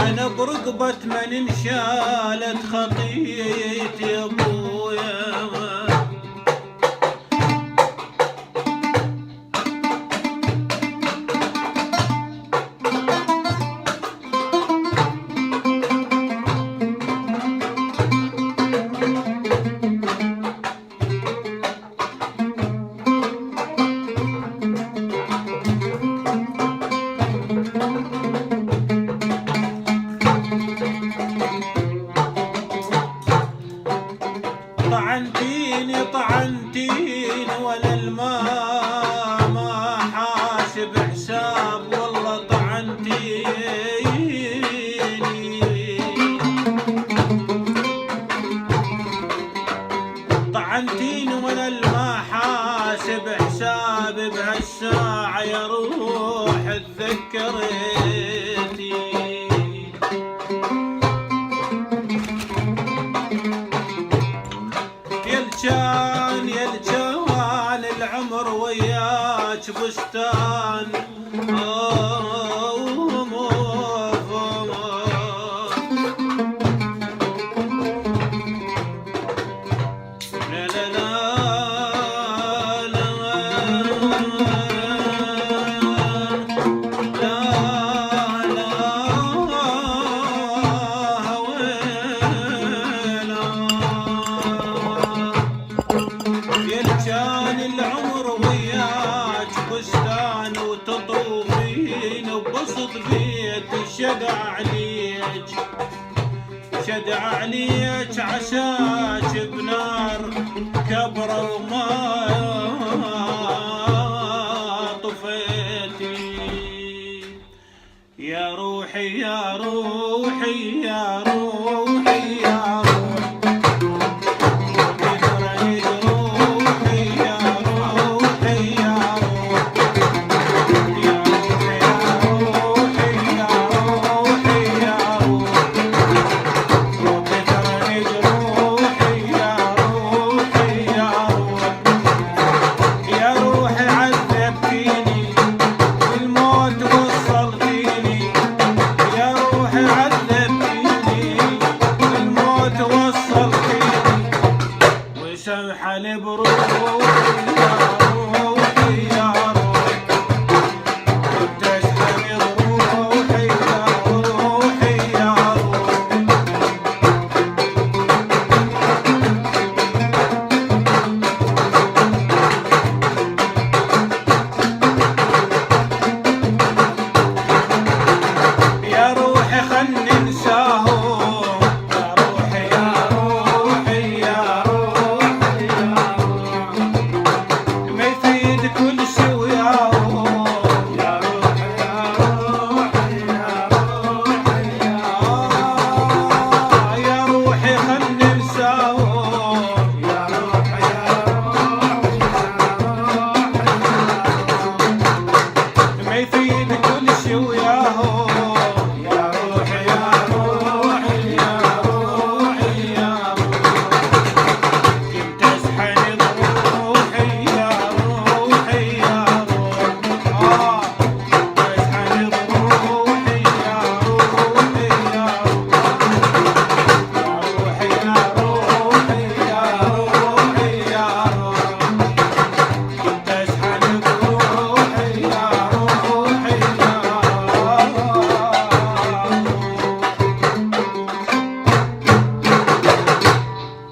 وانا برقبة من انشالت خطيتي يا ابويا. طعنتيني طعنتيني ولا الماء ما حاسب حساب، والله طعنتيني. طعنتيني ولا الماء حاسب حساب، بهالساعة يا روح تذكرتي. يلجان العمر وياك بستان، لا لا لا يلجان العمر وياك بستان، وتطوفين ببسط بيتي شدع عليك شدع عليك، عساك بنار كبره وما طفيتي. يا روحي يا روحي يا روحي يا روحي سمحل بروحي يا روحي يا روحي، وتسلمي بروحي يا روحي يا روحي. يا روحي خلني